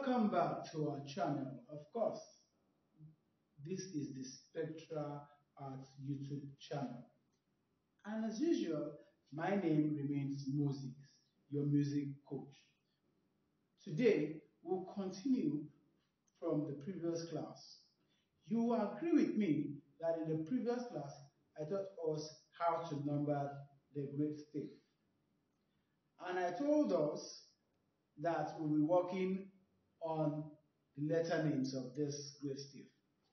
Welcome back to our channel. Of course, this is the Spectra Art YouTube channel. And as usual, my name remains Moses, your music coach. Today, we'll continue from the previous class. You will agree with me that in the previous class, I taught us how to number the Great Stave. And I told us that we'll be working on the letter names of this Great Stave.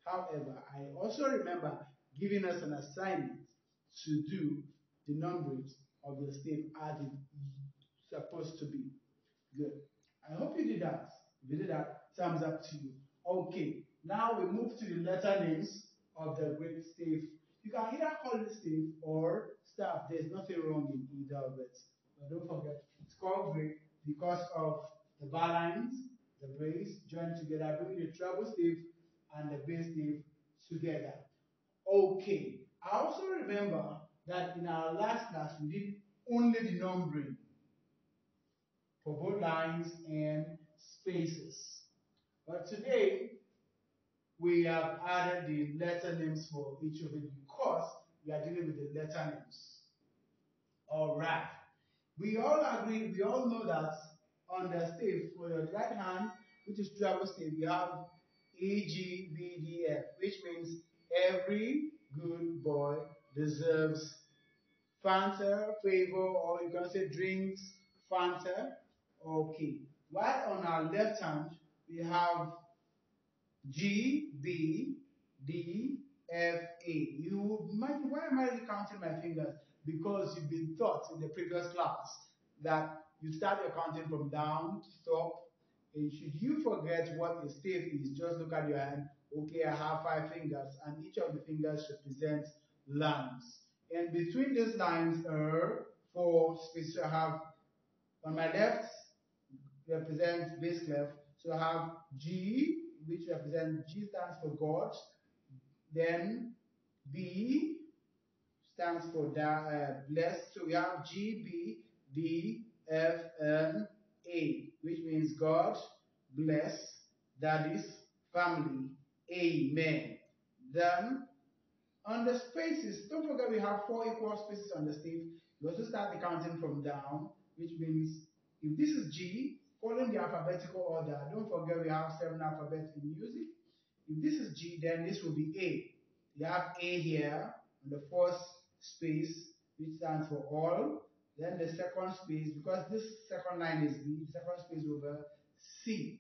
However, I also remember giving us an assignment to do the numbers of the stave as it's supposed to be. Good. I hope you did that. If you did that, thumbs up to you. Okay, now we move to the letter names of the Great Stave. You can either call it stave or staff. There's nothing wrong in either of it. But don't forget, it's called great because of the bar lines, the brace joined together, bringing the treble stave and the bass stave together. Okay, I also remember that in our last class we did only the numbering for both lines and spaces. But today we have added the letter names for each of it because we are dealing with the letter names. Alright. We all agree, we all know that on the stave for your right hand, which is treble stave, we have E, G, B, D, F, which means every good boy deserves Fanta, favor, or you can say drinks, Fanta. Okay. While on our left hand, we have G, B, D, F, A. You might, why am I counting my fingers? Because you've been taught in the previous class that you start your counting from down, stop, and should you forget what a stave is, just look at your hand. Okay, I have 5 fingers, and each of the fingers represents lines. And between these lines are 4 spaces. I have on my left represents bass clef, so I have G, which represents G stands for God. Then B stands for blessed. So we have G, B, D, F, M, A, which means God, bless, daddies, family, amen. Then on the spaces, don't forget we have 4 equal spaces on the stave. You also start the counting from down, which means if this is G, following the alphabetical order, don't forget we have 7 alphabets in music. If this is G, then this will be A. You have A here on the first space, which stands for all. Then the second space, because this second line is B, the second space over C.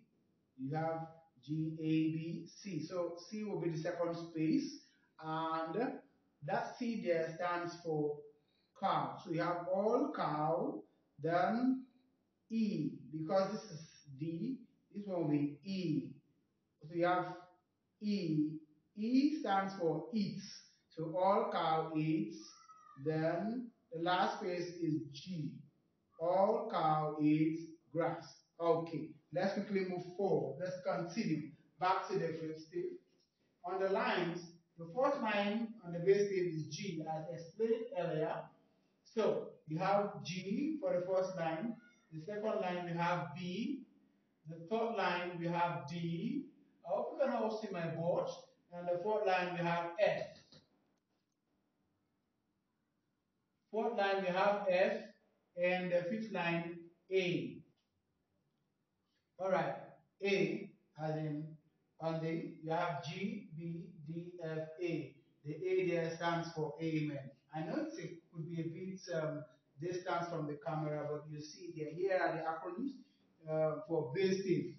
You have G, A, B, C. So C will be the second space, and that C there stands for cow. So you have all cow, then E, because this is D, this one will be E. So you have E. E stands for eats. So all cow eats. Then the last space is G. All cow eats grass. Okay, let's quickly move forward. Let's continue. Back to the Great Stave. On the lines, the first line on the bass stave is G, as explained earlier. So you have G for the first line. The second line we have B. The third line we have D. I hope you can all see my board. And the fourth line we have F. Fourth line we have F, and the fifth line A. Alright, A as in on the, you have G, B, D, F, A. The A there stands for Amen. I know it could be a bit distance from the camera, but you see there, here are the acronyms for bass stave.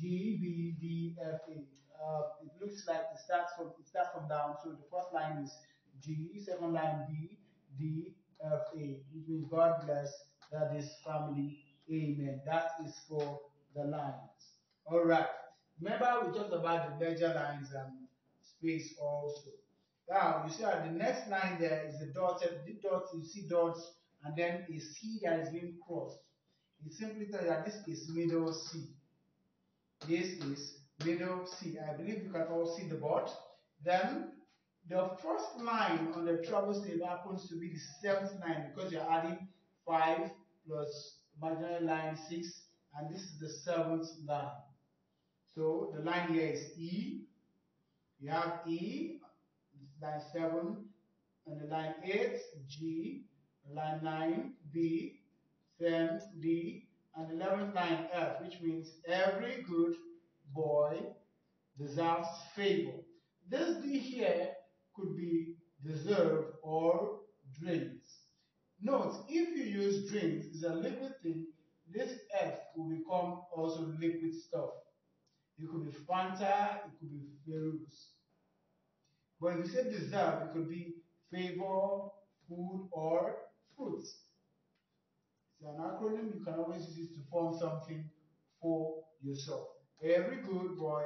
G, B, D, F, A. It looks like it starts from down. So the first line is G, second line B, D, F, A. It means God bless, that is family, amen. That is for the lines. All right. Remember we talked about the major lines and space also. Now you see that the next line there is the dotted. The dots, you see dots, and then a C that is being crossed. It simply tells you that this is middle C. This is middle C. I believe you can all see the board. Then the first line on the treble stave happens to be the 7th line because you're adding 5 plus imaginary line 6, and this is the 7th line. So the line here is E. You have E, line 7, and the line 8, G, line 9, B, 10, D, and 11th line F, which means every good boy deserves favor. This D here could be deserve or drinks. Note, if you use drinks, it's a liquid thing, this F will become also liquid stuff. It could be Fanta, it could be Ferus. But if you say deserve, it could be favor, food, or fruits. It's an acronym. You can always use it to form something for yourself. Every good boy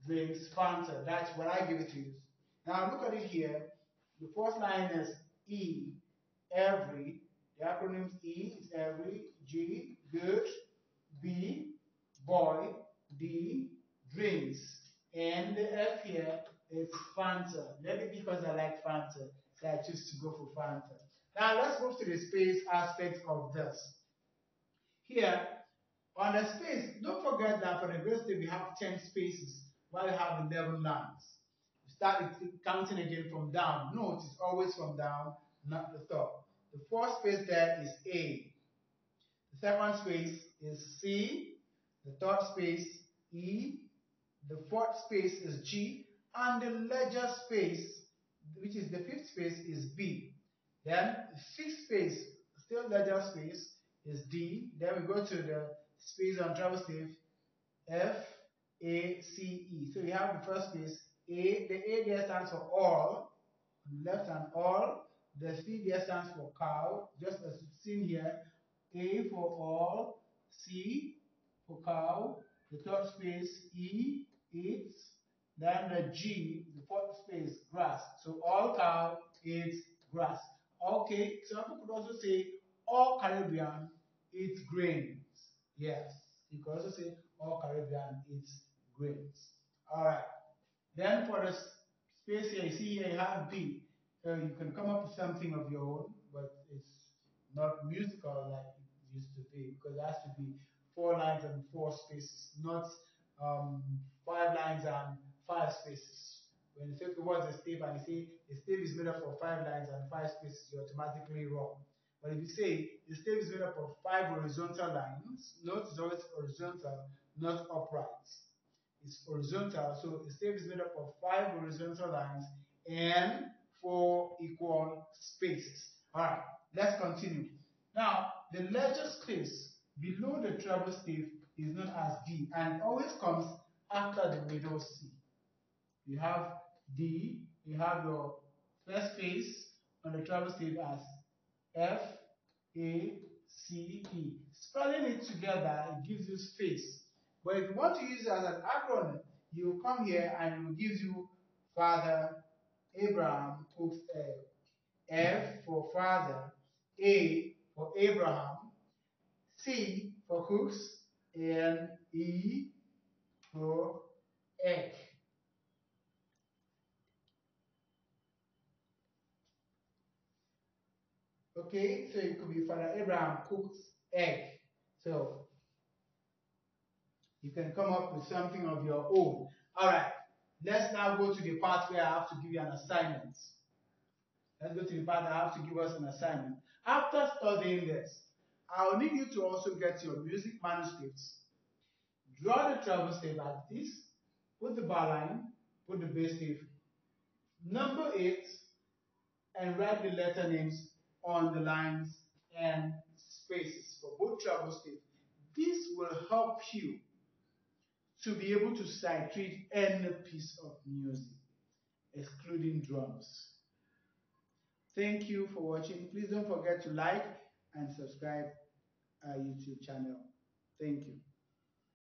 drinks Fanta. That's what I give it to you. Now look at it here. The first line is E, every. The acronym E is every. G, good. B, boy. D, drinks. And the F here is Fanta. Maybe because I like Fanta, so I choose to go for Fanta. Now let's move to the space aspect of this. Here, on the space, don't forget that for the Great Stave we have 10 spaces, while we have 11 lines. You start counting again from down. Note it's always from down, not the top. The fourth space there is A. The second space is C. The third space, E. The fourth space is G. And the ledger space, which is the fifth space, is B. Then the sixth space, still ledger space, is D. Then we go to the space on treble stave, F, A, C, E. So we have the first space, A. The A there stands for all. On the left hand, all. The C there stands for cow, just as you've seen here. A for all, C for cow, the third space, E, eats, then the G, the fourth space, grass. So all cow eats grass. Okay, some people could also say all Caribbean eats grains. Yes, you could also say all Caribbean eats grains. All right. Then for the space here, you see here you have B. You can come up with something of your own, but it's not musical like it used to be because it has to be 4 lines and 4 spaces, not 5 lines and 5 spaces. When you say towards a stave and you say a stave is made up of 5 lines and 5 spaces, you're automatically wrong. But if you say the stave is made up of 5 horizontal lines, note it's always horizontal, not upright. It's horizontal, so the stave is made up of 5 horizontal lines and 4 equal spaces. All right, let's continue. Now, the ledger space below the treble stave is known as D, and it always comes after the middle C. You have D, you have your first space on the treble stave as F, A, C, E. Spelling it together, it gives you space. But if you want to use it as an acronym, you will come here and it will give you Father Abraham cooks egg. F for father, A for Abraham, C for cooks, and E for egg. Okay, so it could be Father Abraham cooks egg. So you can come up with something of your own. All right, let's now go to the part where I have to give you an assignment. Let's go to the part I have to give us an assignment. After studying this, I'll need you to also get your music manuscripts. Draw the treble stave like this, put the bar line, put the bass stave, number it, and write the letter names on the lines and spaces for both treble stave. This will help you to be able to sight read any piece of music, excluding drums. Thank you for watching. Please don't forget to like and subscribe our YouTube channel. Thank you.